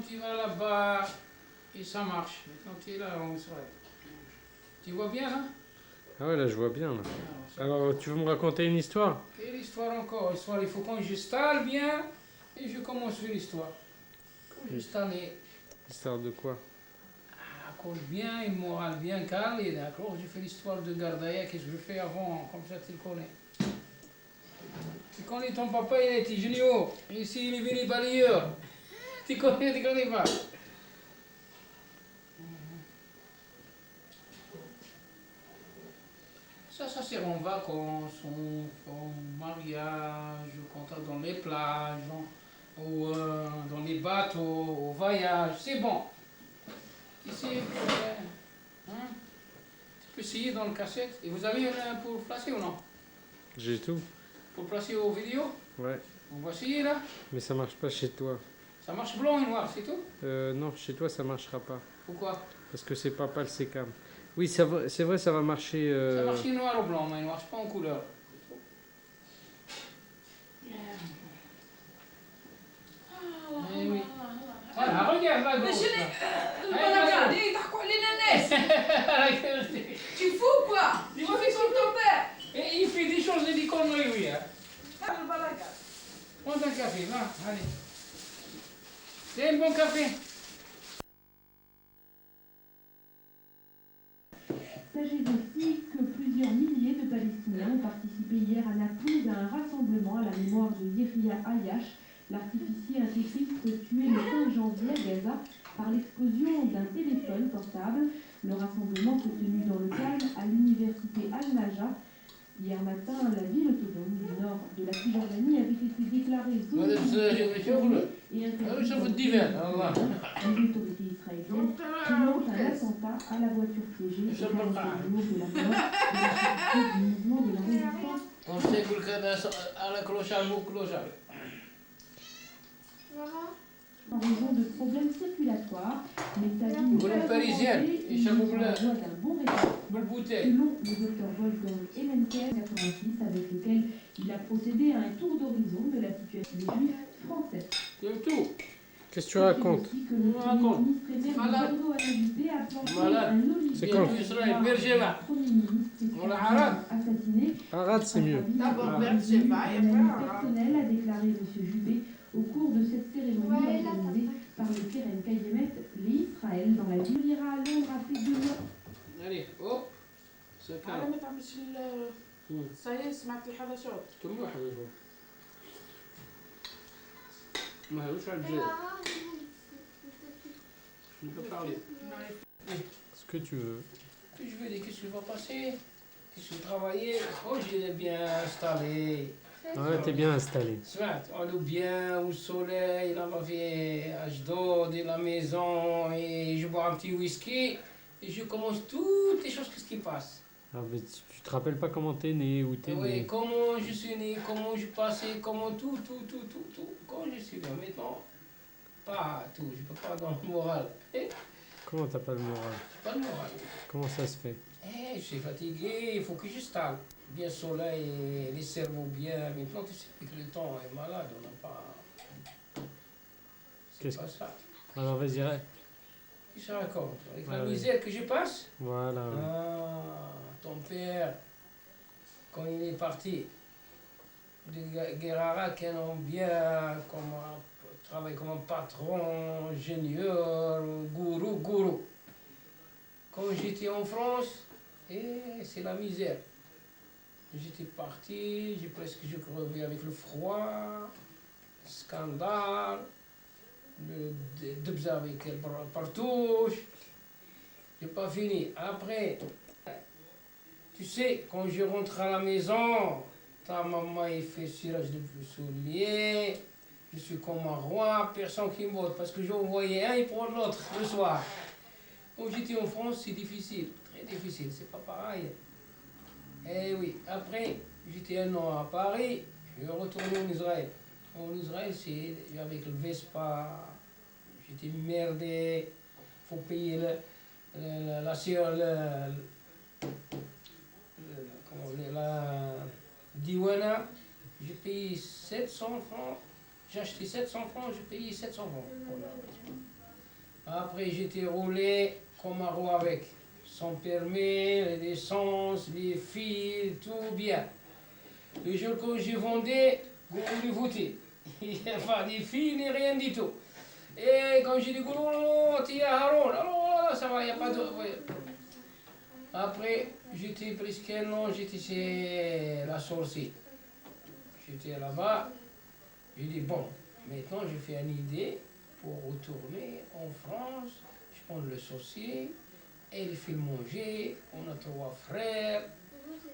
tu vas là-bas, et ça marche. Maintenant, tu es là en Israël. Tu vois bien, là? Ah ouais, là, je vois bien. Là. Alors, tu veux me raconter une histoire? Quelle histoire encore? Histoire, il faut qu'on j'installe bien, et je commence l'histoire. Quand j'installe, Histoire de quoi? accorde bien, une morale bien calme, d'accord? Je fais l'histoire de Gardaïa, qu'est-ce que je fais avant, comme ça tu le connais. Tu connais ton papa, il était junior, ici il est venu balayeur. Tu connais pas? Ça c'est en vacances, en mariage, quand on est dans les plages, ou dans les bateaux, au voyage, c'est bon. Ici, hein? Tu peux essayer dans le cassette. Et vous avez un pour placer ou non? J'ai tout. Pour placer aux vidéos? Ouais. On va essayer là. Mais ça marche pas chez toi. Ça marche blanc et noir, c'est tout? Non, chez toi, ça marchera pas. Pourquoi? Parce que c'est pas le sécam. Oui, c'est vrai, ça va marcher. Ça marche noir ou blanc, mais il ne marche pas en couleur. Eh oui. Voilà, regarde là, gauche. Tu fous quoi? Tu fais comme ton père. Et il fait des choses, des conneries, oui. Hein. Le balaga. Prends un café, là, allez. C'est un bon café. Sachez aussi que plusieurs milliers de Palestiniens ont participé hier à Naplouse à un rassemblement à la mémoire de Yehia Ayash, l'artificier intégriste tué le 5 janvier à Gaza par l'explosion d'un téléphone portable. Le rassemblement s'est tenu dans le calme à l'université Al-Naja. Hier matin, la ville autonome du nord de la Cisjordanie avait été déclarée zone et interdite. Les autorités israéliennes dénoncent un attentat à la voiture piégée et un jour de la mort de la chef du mouvement de la résistance. On sait que à la clochard, au clochard. En raison de problèmes circulatoires, mais sa vie Vous parisienne, et ça vous plaît. d'un bon résultat. Selon le docteur Wolfgang Emenkel, 86, avec lequel il a procédé à un tour d'horizon de la situation des juifs français. C'est tout. Qu'est-ce que tu racontes? C'est quand? Israël, Bergeva. On l'a Arad. Arad, c'est mieux. D'abord Bergeva et après Arad. Personnel, a déclaré M. Juppé au cours de cette cérémonie organisée par le Keren Kayemet, l'Israël dans la ville. Il ira à Londres à plus de 2 heures. Allez, hop. C'est على calme. ما تعملش سايا سمعت الحدثات. كم واحد يشوف؟ ما هلوش على الجزائر. Je ne peux parler. Ce que tu veux. Puis je veux dire, qu'est-ce qui va passer? Qu'est-ce que vous travaillez? Oh, j'ai bien installé. Ouais, t'es bien installé. On est bien au soleil, là, on va faire Ashdod et la maison, et je bois un petit whisky, et je commence toutes les choses qui passent. Ah, mais tu te rappelles pas comment t'es né, où t'es Oui, né? comment je suis né, comment je passais, comment tout. Quand je suis là, maintenant, pas tout, je peux pas dans le moral. Comment t'as pas le moral? Pas le moral. Comment ça se fait? Je suis fatigué, il faut que je stalle. Bien soleil, les cerveaux bien. Maintenant, tu sais que le temps est malade, on n'a pas. C'est pas ça. Alors vas-y, Qu'est-ce que je raconte? Avec la Ouais, misère que je passe? voilà. Ah, ton père, quand il est parti de Guerrara, qui ont bien travaillé comme un patron, ingénieur, gourou. Quand j'étais en France, c'est la misère. J'étais parti, j'ai presque crevé avec le froid, scandale, de bza avec partout. J'ai pas fini. Après, tu sais, quand je rentre à la maison, ta maman il fait cirage de souliers, je suis comme un roi, personne qui me vote, parce que j'en voyais un, il prend l'autre le soir. Quand j'étais en France, c'est difficile, très difficile, c'est pas pareil. Eh oui, après, j'étais un an à Paris, je suis retourné en Israël. En Israël, c'est avec le Vespa, j'étais merdé, il faut payer la Diwana, j'ai payé 700 francs, j'ai acheté 700 francs, j'ai payé 700 francs. Après, j'étais roulé comme un roi avec son permis, l'essence, les fils, tout bien. Le jour que j'ai vendu, vous voulez voter. Il n'y a pas de filles ni rien du tout. Et quand j'ai dit, oh, tu es Haroun, alors ça va, il n'y a pas de. Ouais. Après, j'étais presque un an, j'étais chez la sorcière. J'étais là-bas, j'ai dit, bon, maintenant je fais une idée pour retourner en France. Je prends le sorcier, elle fait manger, on a 3 frères,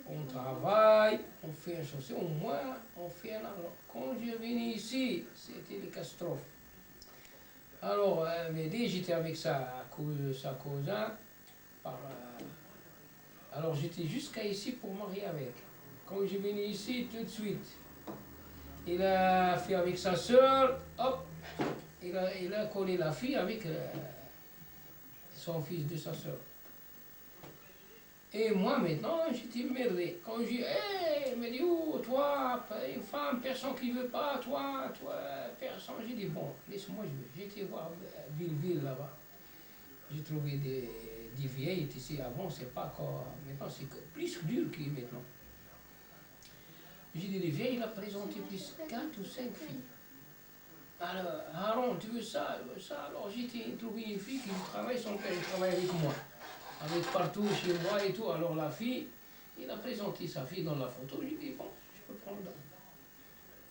on travaille, on fait un sorcier, au moins on fait un argent. Quand je venais ici, c'était une catastrophe. Alors, elle m'a dit, j'étais avec sa cousin, alors j'étais jusqu'à ici pour marier avec. Quand je venais ici, tout de suite, il a fait avec sa soeur, hop, il a collé la fille avec son fils de sa soeur. Et moi maintenant, j'étais merdé. Quand j'ai, il m'a dit, oh, toi, une femme, personne qui veut pas, toi, personne. J'ai dit, bon, laisse-moi jouer. J'ai été voir Ville là-bas. J'ai trouvé des vieilles ici. Avant, c'est pas encore. Maintenant, c'est plus dur que maintenant. J'ai dit, les vieilles, il a présenté plus 4 ou 5 filles. Alors, Haroun, tu veux ça, Alors, j'ai trouvé une fille qui travaille, son père, il travaille avec moi. Avec partout chez moi et tout. Alors, la fille, il a présenté sa fille dans la photo. J'ai dit, bon, je peux prendre.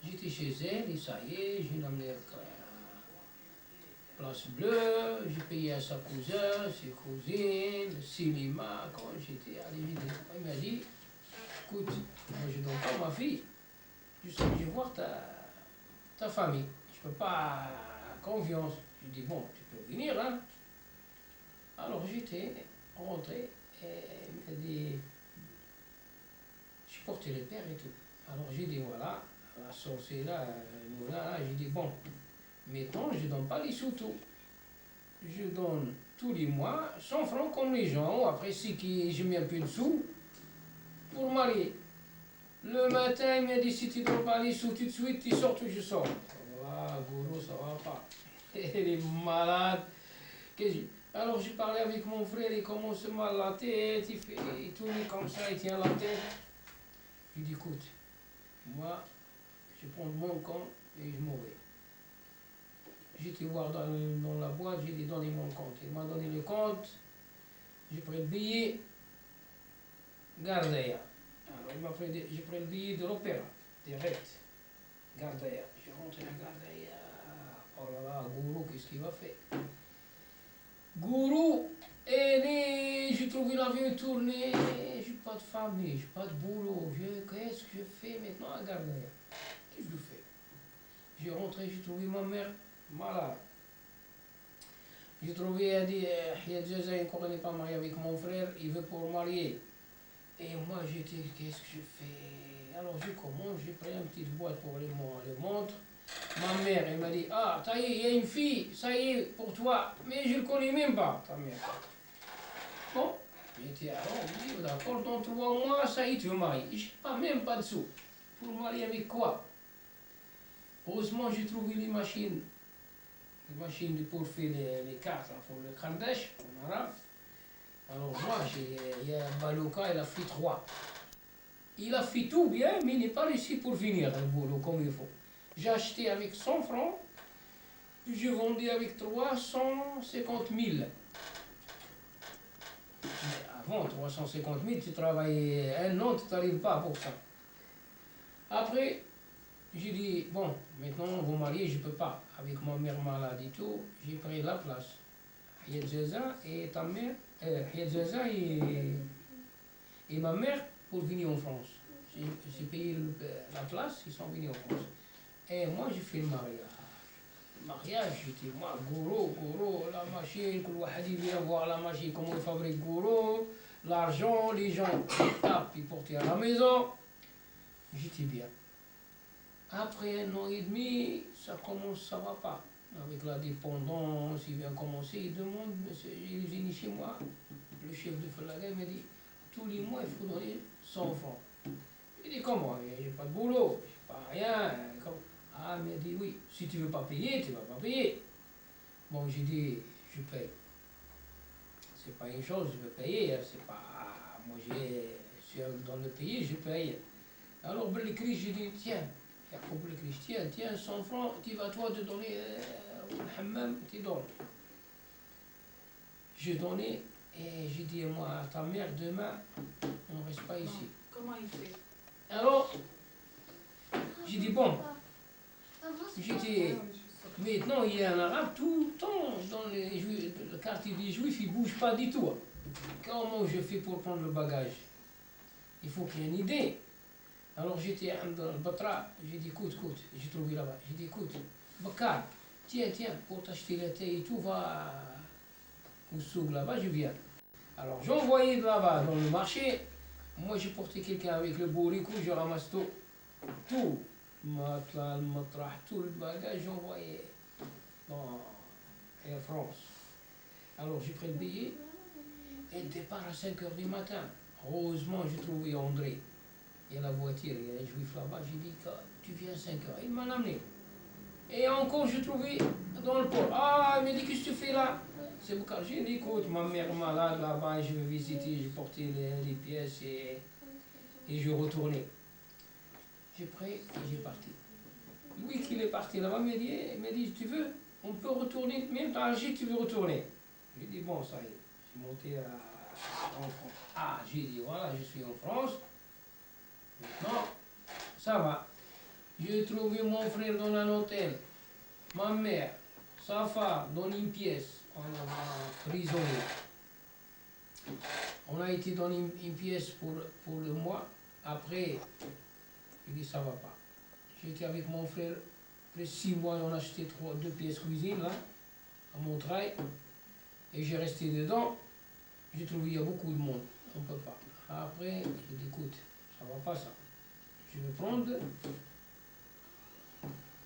J'étais chez elle, et ça y est, j'ai l'amené à Place Bleue, j'ai payé à sa cousin, ses cousines, le cinéma. Quand j'étais allé, il m'a dit, écoute, moi je ne donne pas ma fille, je vais voir ta famille. Je ne peux pas confiance. Je dis, bon, tu peux venir, hein. Alors j'étais rentré et il m'a dit, je portais le père et tout. Alors j'ai dit, voilà, la sorcière là, j'ai dit, bon, maintenant je ne donne pas les sous-tout. Je donne tous les mois 100 francs comme les gens. Après, c'est que je mets un peu de sous pour marier. Le matin, il m'a dit, si tu ne donnes pas les sous tout de suite, tu sors, je sors. Ah, Gourou, ça va pas. Elle est malade. Alors, j'ai parlé avec mon frère, il commence mal la tête, il tourne comme ça, il tient la tête. Je lui dis, écoute, moi, je prends mon compte et je m'en vais. J'étais voir dans la boîte, j'ai dit, donnez mon compte. Il m'a donné le compte, j'ai pris le billet, Gardaya. Alors, j'ai pris le billet de l'opéra, direct, Gardaya. J'ai rentré à Gardaya. Oh là là, Gourou, qu'est-ce qu'il va faire? Gourou, et j'ai trouvé l'avion tourné, j'ai pas de famille, j'ai pas de boulot, qu'est-ce que je fais maintenant à Gardaya? Qu'est-ce que je fais? J'ai rentré, j'ai trouvé ma mère malade. J'ai trouvé, elle dit, Hiad Jaza, il n'est pas marié avec mon frère, il veut pour marier. Et moi, j'étais, qu'est-ce que je fais? Alors, je commence, j'ai pris une petite boîte pour les montres. Ma mère, elle m'a dit, ah, ça y est, il y a une fille, ça y est, pour toi, mais je ne le connais même pas, ta mère. Bon, j'étais alors, d'accord, dans 3 mois, ça y est, tu veux marier. Je n'ai même pas de sous. Pour marier avec quoi? Heureusement, j'ai trouvé les machines pour faire les cartes, là, pour le Khandash, en arabe. Alors moi, il y a Balouka, il a fait 3. Il a fait tout bien, mais il n'est pas réussi pour finir le boulot comme il faut. J'ai acheté avec 100 francs, je vendais avec 350 000. Mais avant 350 000, tu travaillais 1 an, tu n'arrives pas pour ça. Après, j'ai dit, bon, maintenant vous mariez, je ne peux pas. Avec ma mère malade et tout, j'ai pris la place. Hiad Jaza et ta mère, Hiad Jaza et ma mère pour venir en France. J'ai payé la place, ils sont venus en France. Et moi, j'ai fait le mariage. Le mariage, j'étais moi, Gourou, la machine, que le vient voir la machine, comment il fabrique Gourou, l'argent, les gens tapent, ils portaient à la maison. J'étais bien. Après 1 an et demi, ça commence, ça va pas. Avec la dépendance, il vient commencer, il demande, il vient chez moi, le chef de Falaga, il m'a dit, tous les mois, il faut donner 100 francs. Il dit, comment? J'ai pas de boulot, j'ai pas rien. Ah, il m'a dit, oui, si tu veux pas payer, tu vas pas payer. Bon, j'ai dit, je paye. C'est pas une chose, je veux payer, c'est pas... Moi, je suis dans le pays, je paye. Alors, Belkri, j'ai dit, tiens, tiens, 100 francs, tu vas toi te donner au hammam, tu donnes. J'ai donné, et j'ai dit, moi, à ta mère, demain, on ne reste pas ici. Comment il fait? Alors, j'ai dit, bon, j'ai dit, maintenant, il y a un arabe tout le temps dans le quartier des juifs, il ne bouge pas du tout. Comment je fais pour prendre le bagage? Il faut qu'il y ait une idée. Alors j'étais à Batra, j'ai dit, écoute, j'ai trouvé là-bas, j'ai dit, écoute, Bakar, tiens, pour t'acheter la thé et tout, va au souk là-bas, je viens. Alors j'ai envoyé de là-bas dans le marché, moi j'ai porté quelqu'un avec le bourricot, je ramasse tout, matelas, le matrah, tout le bagage, j'ai envoyé dans Air France. Alors j'ai pris le billet, et départ à 5 h du matin. Heureusement, j'ai trouvé André. Il y a la voiture, il y a un juif là-bas. J'ai dit, tu viens à 5 h. Il m'a amené. Et encore, j'ai trouvé dans le port. Ah, il m'a dit, qu'est-ce que tu fais là? C'est pourquoi j'ai dit, écoute, ma mère est malade là-bas, je vais visiter, j'ai porté les pièces et je retournais. J'ai pris et j'ai parti. Lui qui est parti là-bas, il m'a dit, tu veux, on peut retourner, même à Alger, tu veux retourner. J'ai dit, bon, ça y est. J'ai monté en France. Ah, j'ai dit, voilà, je suis en France. Maintenant, ça va. J'ai trouvé mon frère dans un hôtel. Ma mère, sa femme, dans une pièce. On a prisonnier. On a été dans une pièce pour le mois. Après, il dit, ça va pas. J'étais avec mon frère. Après 6 mois, on a acheté 2 pièces cuisine, là, à Montreuil. Et j'ai resté dedans. J'ai trouvé il y a beaucoup de monde. On ne peut pas. Après, j'ai dit, écoute, ça va pas ça. Je vais prendre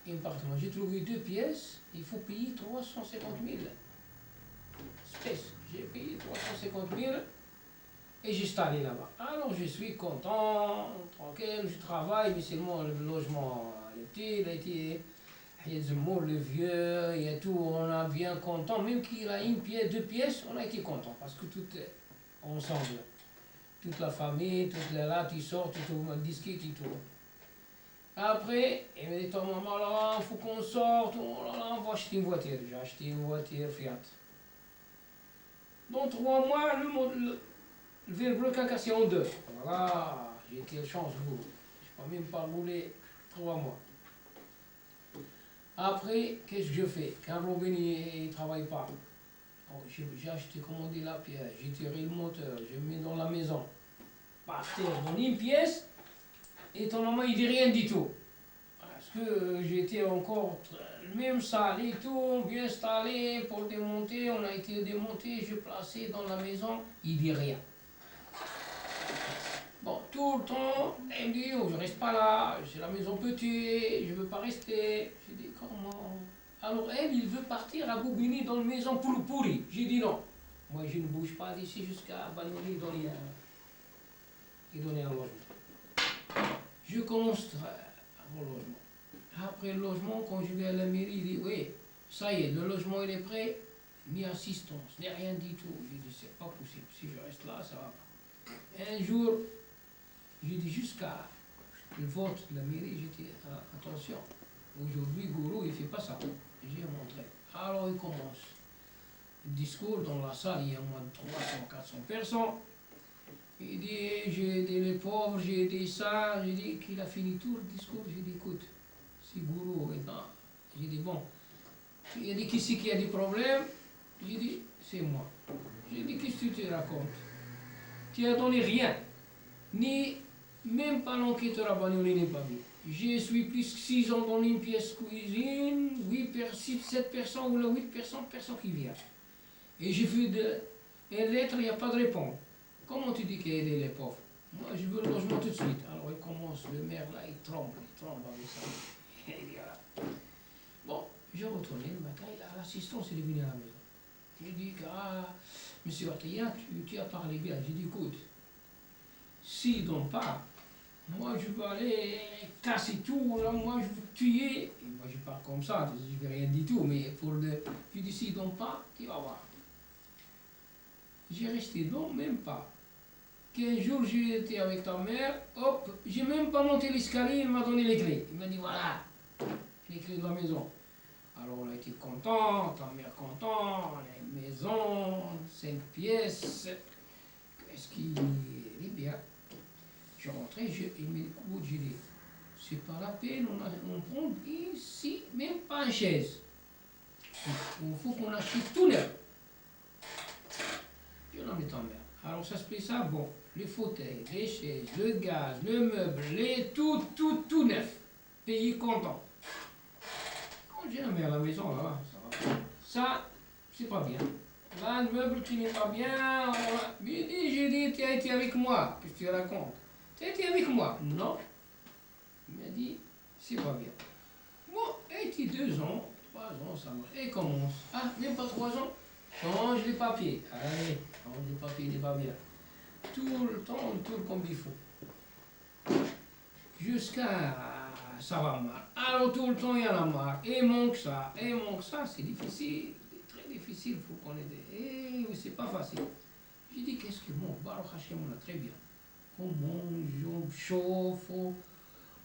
un appartement. J'ai trouvé 2 pièces. Il faut payer 350 000 espèces. J'ai payé 350 000 et j'ai installé là-bas. Alors je suis content, tranquille, je travaille, mais seulement le logement, le petit, il a été... Il y a le vieux, il y a tout, on a bien content, même qu'il a 1 pièce, 2 pièces, on a été content, parce que tout est ensemble. Toute la famille, toute les là, tu sors, tu discutes et tout. Après, il m'a dit, ton maman, là, il faut qu'on sorte, on va acheter une voiture. J'ai acheté une voiture Fiat. Dans 3 mois, le verre a cassé en 2. Voilà, j'ai été chance, vous. Je ne peux même pas rouler 3 mois. Après, qu'est-ce que je fais? Quand Robin ne travaille pas, j'ai acheté, commandé la pièce, j'ai tiré le moteur, j'ai mis dans la maison. Par terre, dans une pièce, et ton maman, il dit rien du tout. Parce que j'étais encore même salé et tout, bien installé pour démonter, on a été démonté, je placé dans la maison, il dit rien. Bon, tout le temps, elle me dit, oh, je reste pas là, c'est la maison petite, je veux pas rester. J'ai dit, comment? Alors elle, il veut partir à Boubini dans la maison pourri. J'ai dit non. Moi, je ne bouge pas d'ici jusqu'à Banoni donner un logement. Je commence mon logement. Après le logement, quand je vais à la mairie, il dit, oui, ça y est, le logement il est prêt, ni assistance, ni rien du tout. J'ai dit, c'est pas possible, si je reste là, ça va pas. Un jour, j'ai dit jusqu'à le vote de la mairie, j'ai dit attention, aujourd'hui Gourou il fait pas ça. J'ai montré. Alors il commence. Le discours dans la salle, il y a moins de 300, 400 personnes. Il dit j'ai aidé les pauvres, j'ai aidé ça. J'ai dit qu'il a fini tout le discours. J'ai dit écoute, si Gourou maintenant, j'ai dit bon. Il a dit qui c'est qui a des problèmes? J'ai dit c'est moi. J'ai dit qu'est-ce que tu te racontes? Tu n'as donné rien. Ni même pas l'enquêteur à Banyouli n'est pas vu. Je suis plus que 6 ans dans une pièce cuisine, 7 personnes ou 8 personnes qui viennent. Et j'ai vu une lettre, il n'y a pas de réponse. Comment tu dis qu'il a aidé les pauvres? Moi je veux le logement tout de suite. Alors il commence, le maire là, il tremble avec ça. Il dit, voilà. Bon, je retournais le matin, l'assistance est venu à la maison. J'ai dit, monsieur Attia, tu as parlé bien. J'ai dit, écoute, s'ils ne donnent pas, moi je veux aller casser tout, là, moi je veux tuer. Il Moi, je pars comme ça, je ne vais rien du tout, mais tu décides pas, tu vas voir. J'ai resté donc même pas. 15 jours, j'ai été avec ta mère, hop, j'ai même pas monté l'escalier, il m'a donné les clés. Il m'a dit voilà, les clés de la maison. Alors on a été content, ta mère content, on a une maison, 5 pièces. Qu'est-ce qu'il est bien. Je suis rentré, il m'a dit, écoute, j'ai dit, c'est pas la peine, on prend ici, même pas une chaise. Il faut qu'on achète tout neuf. Je n'en ai ta mère. Alors ça se fait ça, bon, les fauteuils, les chaises, le gaz, le meuble, tout neuf. Payé content. Quand j'ai la mère à la maison, là, ça va. Ça, c'est pas bien. Là, le meuble qui n'est pas bien, j'ai dit, tu as été avec moi. Qu'est-ce que tu racontes? Tu as été avec moi? Non. Il m'a dit, c'est pas bien. Bon, elle était 2 ans, 3 ans, ça marche. Elle commence. Ah, même pas 3 ans. Change les papiers. Allez, change les papiers, il n'est pas bien. Tout le temps, on tourne comme il faut. Jusqu'à ça va mal. Alors tout le temps, il y en a marre. Et manque ça, c'est difficile. C'est très difficile, il faut qu'on aide. Et c'est pas facile. J'ai dit, qu'est-ce qui manque? Baruch Hashem, on a très bien. On mange, on chauffe,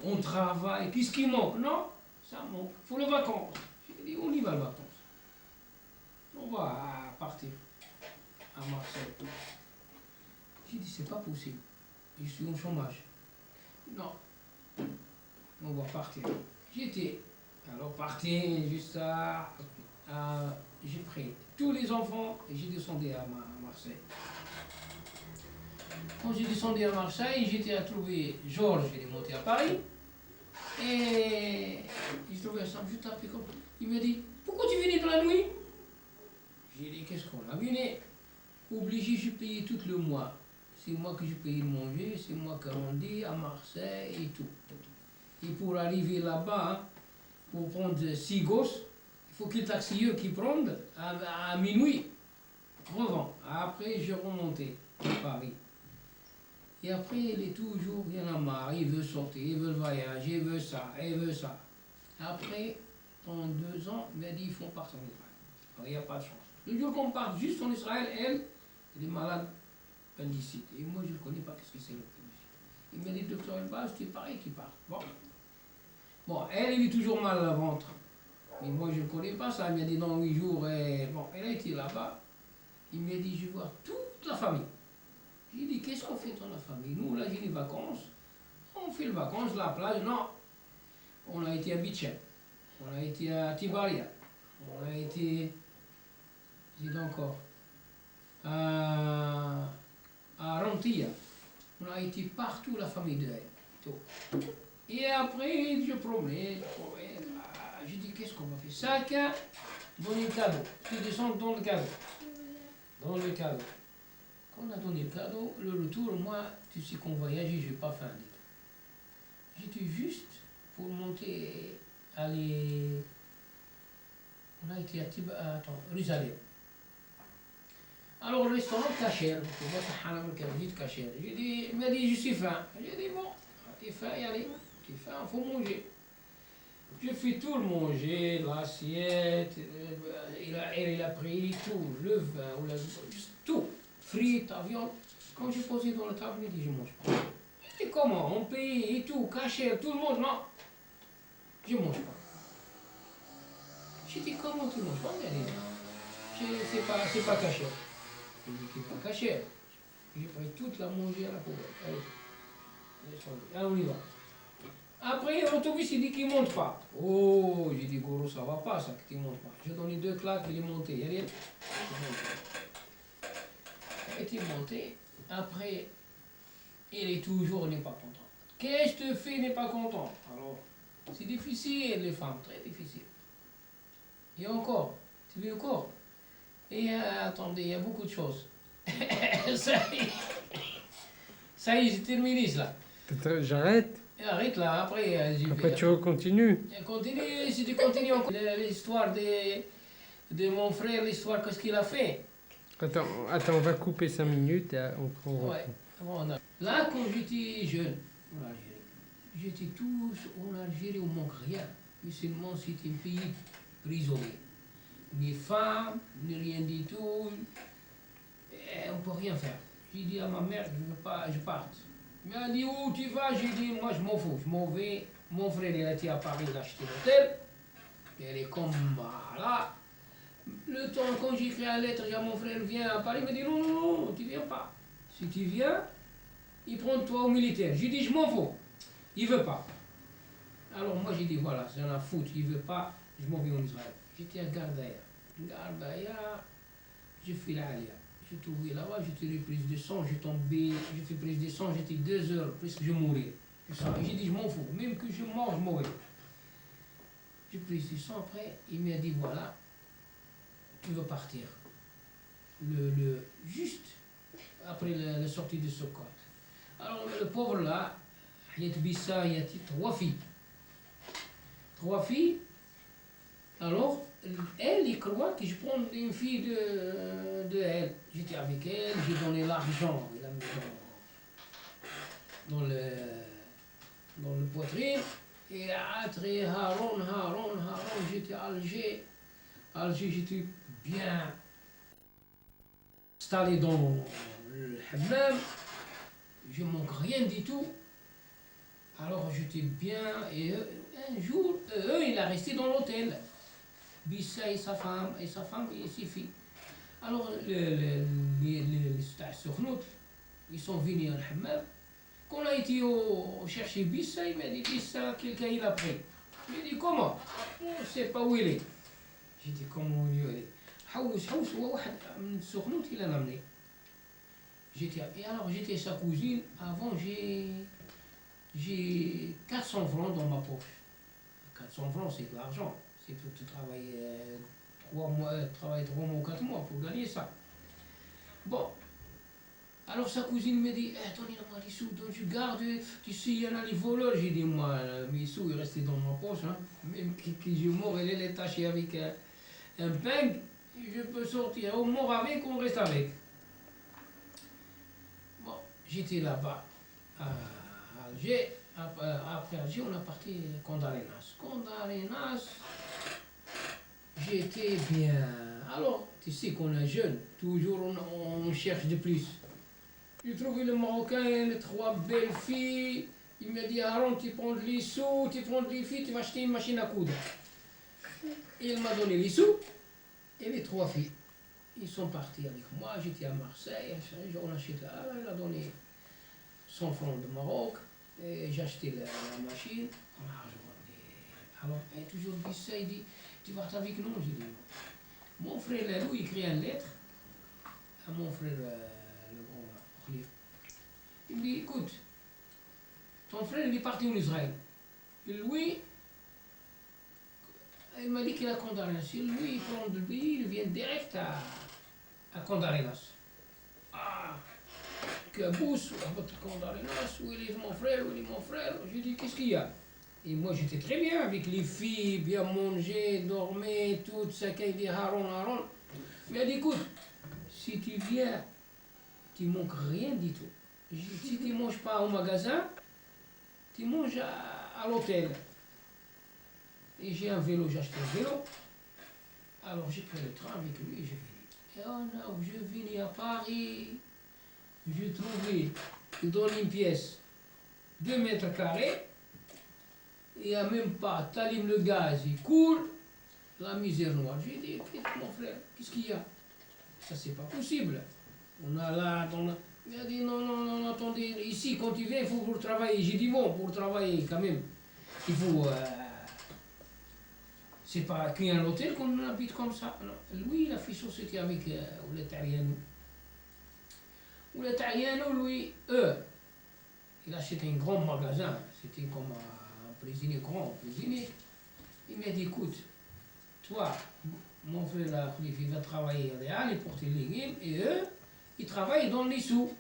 on travaille. Qu'est-ce qui manque? Non, ça manque. Il faut les vacances. J'ai dit, on y va les vacances. On va partir à Marseille. J'ai dit, c'est pas possible. Je suis au chômage. Non, on va partir. J'étais, alors parti juste j'ai pris tous les enfants et j'ai descendu à Marseille. Quand j'ai descendu à Marseille, j'étais à trouver Georges, il est monté à Paris. Et j'ai trouvé ça, je tapais comme. Il m'a dit, pourquoi tu venais dans la nuit? J'ai dit, qu'est-ce qu'on a venu? Obligé, je payais tout le mois. C'est moi que je payais le manger, c'est moi qui rendais à Marseille et tout. Et pour arriver là-bas, pour prendre 6 gosses, il faut que le taxieux qui prenne à minuit, revend. Après, je remontais à Paris. Et après, il est toujours, il y en a marre, il veut sortir, il veut voyager, il veut ça, il veut ça. Après, pendant 2 ans, il m'a dit, il faut partir en Israël. Alors, il n'y a pas de chance. Le jour qu'on part juste en Israël, elle est malade, appendicite. Et moi, je ne connais pas qu'est-ce que c'est l'appendicite. Il m'a dit, docteur Elbaz, c'est pareil qu'il part. Bon, elle est toujours mal à la ventre. Mais moi, je ne connais pas ça. Il m'a dit, dans 8 jours, bon, elle a été là-bas. Il m'a dit, je vais voir toute la famille. J'ai dit, qu'est-ce qu'on fait dans la famille? Nous, là, j'ai les vacances. On fait les vacances, la plage. Non. On a été à Bitchen. On a été à Tibaria. On a été... J'ai dit encore. À Rantilla. On a été partout, la famille de elle. Tout. Et après, je promets. J'ai dit, qu'est-ce qu'on va faire? Chacun donne le cadeau. Tu descends dans le cadeau. Dans le cadeau. Quand on a donné le cadeau, le retour, moi, tu sais qu'on voyageait, je n'ai pas faim du tout. J'étais juste pour monter, aller... On a été à Jérusalem. Alors le restaurant cachère, j'ai dit, il m'a dit, je suis faim. J'ai dit, bon, t'es faim, allez, t'es faim, il faut manger. Je fais tout le manger, l'assiette, il a pris tout, le vin, tout, frites, viande. Quand j'ai posé dans la table, il m'a dit, je ne mange pas. J'ai dit, comment? On paye et tout, cachère, tout le monde, non. Je ne mange pas. J'ai dit, comment tu ne manges pas? Il m'a dit, c'est pas cachère. J'ai dit, c'est pas cachère. J'ai pris toute la manger à la poubelle. Allez, on y va. Après, l'autobus, il dit qu'il ne monte pas. Oh, j'ai dit, Goro, ça va pas, ça, qu'il ne monte pas. J'ai donné 2 claques, il est monté. Il est monté. Après, il est toujours, n'est pas content. Qu'est-ce que tu fais, n'est pas content? Alors, c'est difficile, les femmes, très difficile. Et encore, tu veux encore? Et attendez, il y a beaucoup de choses. Ça y est, j'ai terminé ça. J'arrête. Arrête là, après j'y vais. Après tu continues. Continue, si tu continues encore. L'histoire de mon frère, l'histoire, qu'est-ce qu'il a fait. Attends, on va couper 5 minutes et on prend. Ouais. Là, quand j'étais jeune, en Algérie, j'étais tous en Algérie, on ne manque rien. musulman, c'est un pays prisonnier. Ni femme, ni rien du tout. Et on ne peut rien faire. J'ai dit à ma mère que je veux pas, je parte. Elle m'a dit où tu vas? J'ai dit moi je m'en fous, je m'en vais. Mon frère il a été à Paris, il a acheté l'hôtel. Et elle est comme là. Le temps quand j'ai écrit la lettre, j'ai mon frère vient à Paris, il m'a dit non, non, non, tu viens pas. Si tu viens, il prend toi au militaire. J'ai dit je m'en fous. Il veut pas. Alors moi j'ai dit voilà, c'est un foot, il veut pas, je m'en vais en Israël. J'étais à Gardaïa. Gardaïa, j'ai fait l'Alia. J'ai trouvé là-bas, j'étais prise de sang, j'ai tombé, j'ai fait prise de sang, j'étais 2 heures, presque je mourais. J'ai dit je m'en fous, même que je mors, je mourrai. J'ai pris du sang, après il m'a dit voilà, tu veux partir. Juste après la sortie de Sokot. Alors le pauvre là, il y a Bissa, il y a 3 filles. 3 filles. Alors, elle, il croit que je prends une fille de elle. J'étais avec elle, j'ai donné l'argent dans le poitrine. Et après, Haron, j'étais à Alger. Alger, j'étais bien installé dans le hammam. Je ne manque rien du tout. Alors j'étais bien, et un jour, il a resté dans l'hôtel. Bissa et sa femme et ses filles. Alors les Sokhnout, ils sont venus à hammam. Quand on a été chercher Bissa, il m'a dit Bissa, quelqu'un il a pris. Je lui ai dit comment? On ne sait pas où il est. J'ai dit comment il est? حوس هو واحد من السخنوت il l'a amené. Et alors j'étais sa cousine, avant j'ai 400 francs dans ma poche. 400 francs c'est de l'argent, c'est pour tu travailles 3 mois ou 4 mois pour gagner ça. Bon, alors sa cousine me dit, donnez-moi les sous, donc tu gardes, tu sais, il y en a les voleurs. J'ai dit, moi, mes sous, ils restaient dans ma poche, hein. Même que je mort, elle est attachée avec un peigne, je peux sortir, on mort avec, on reste avec. Bon, j'étais là-bas, à Alger. Après Alger, on a parti à Condalenas. Condalenas, j'étais bien. Alors, tu sais qu'on est jeune, toujours on cherche de plus. J'ai trouvé le Marocain, les 3 belles filles. Il m'a dit, Aaron, tu prends les sous, tu prends les filles, tu vas acheter une machine à coudre. Il m'a donné les sous et les 3 filles. Ils sont partis avec moi, j'étais à Marseille, on achète là, il a donné 100 francs de Maroc, et j'ai acheté la machine. Alors, il a toujours dit ça, il dit, tu vas avec nous? J'ai dit, mon frère Lalou, il écrit une lettre à mon frère le grand Khalif. Il me dit, écoute, ton frère il est parti en Israël. Et lui, il m'a dit qu'il a Condalenas. Lui, il prend le billet, il vient direct à Condalenas. Ah, Cabous, Condalenas, où est mon frère, où est mon frère? J'ai dit, qu'est-ce qu'il y a? Et moi, j'étais très bien avec les filles, bien manger, dormir, tout ça, qu'il dit Haron. Il m'a dit, écoute, si tu viens, tu ne manques rien du tout. Si tu ne manges pas au magasin, tu manges à l'hôtel. Et j'ai un vélo, j'ai acheté un vélo. Alors j'ai pris le train avec lui et j'ai venu. Et là où je venais à Paris, j'ai trouvé dans une pièce 2 mètres carrés. Il n'y a même pas, t'allumes le gaz, il coule, la misère noire. J'ai dit, mon frère, qu'est-ce qu'il y a? Ça c'est pas possible. On a là, il a dit non, attendez, ici quand tu viens, il faut pour travailler. J'ai dit bon, pour travailler quand même, il faut. C'est pas qu'un hôtel qu'on habite comme ça. Non. Lui, il a fait société avec l'Italiano. Ou l'Italiano, lui, il a acheté un grand magasin. C'était comme un prisonnier, grand prisonnier. Il m'a dit écoute, toi, mon frère là, il va travailler à Réal, il porte les légumes, et eux, ils travaillent dans les sous.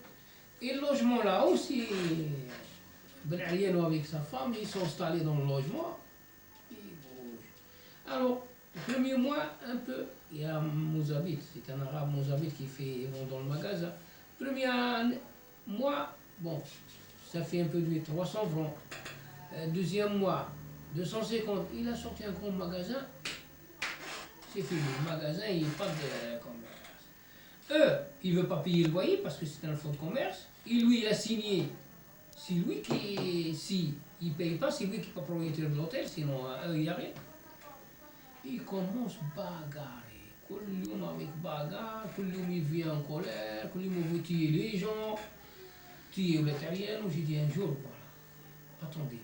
Et le logement là aussi, Ben Aliano avec sa femme, ils sont installés dans le logement. Ils bougent. Alors, le premier mois, un peu, il y a un Mouzabit, c'est un arabe Mouzabit qui fait dans le magasin. Premier mois, bon, ça fait un peu de 300 francs. Deuxième mois, 250. Il a sorti un grand magasin. C'est fini. Le magasin, il n'est pas de commerce. Eux, il ne veut pas payer le loyer parce que c'est un fonds de commerce. Et lui, il a signé. C'est lui qui, si il ne paye pas, c'est lui qui est propriétaire de l'hôtel, sinon eux, il n'y a rien. Il commence à bagarrer. كل يوم avec bagarre, كل يوم il vient en colère, كل يوم il veut tuer les gens, tuer l'Italien. J'ai dit un jour, voilà, attendez,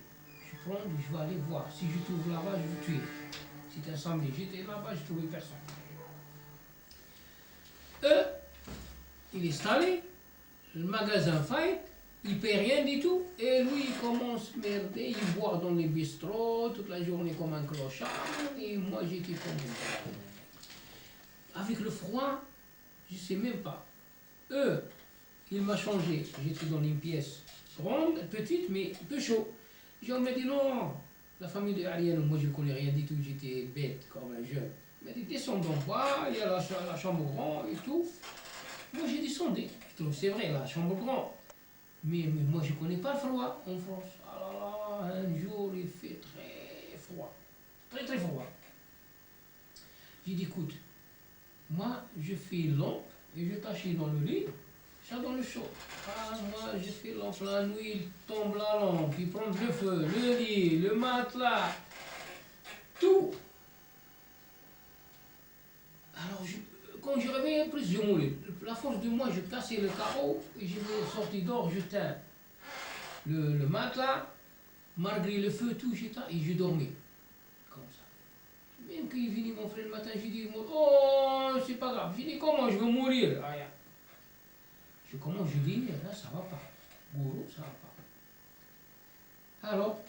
je prends, je vais aller voir. Si je trouve là-bas, je vais tuer. C'était un samedi, j'étais là-bas, je ne trouvais personne. Eux, il est installé, le magasin fight, il ne paie rien du tout, et lui il commence à merder, il boit dans les bistrots toute la journée comme un clochard, et moi j'étais comme ça. Avec le froid, je ne sais même pas. Eux, il m'a changé, j'étais dans une pièce grande, petite, mais un peu chaud. On m'a dit non, la famille de Ariane, moi je ne connais rien du tout, j'étais bête comme un jeune. Il m'a dit descends en bas, il y a la chambre grande et tout. Moi j'ai descendu, c'est vrai, la chambre grande. Mais moi je ne connais pas le froid en France. Alors là, un jour il fait très froid. Très très froid. J'ai dit écoute, moi je fais lampe et je t'achète dans le lit, ça dans le chaud. Ah moi je fais lampe, la nuit il tombe la lampe, il prend le feu, le lit, le matelas, tout. Alors quand je reviens, plus je mourais. La force de moi, je cassais le carreau et je me sortis dehors, je teins le matelas, malgré le feu, tout, j'éteins et je dormais. Comme ça. Même quand il est venu mon frère le matin, j'ai dit, oh, c'est pas grave. J'ai dit, comment je vais mourir? Ah, yeah. Je commence, je dis, là, ça va pas. Gourou, ça va pas. Alors,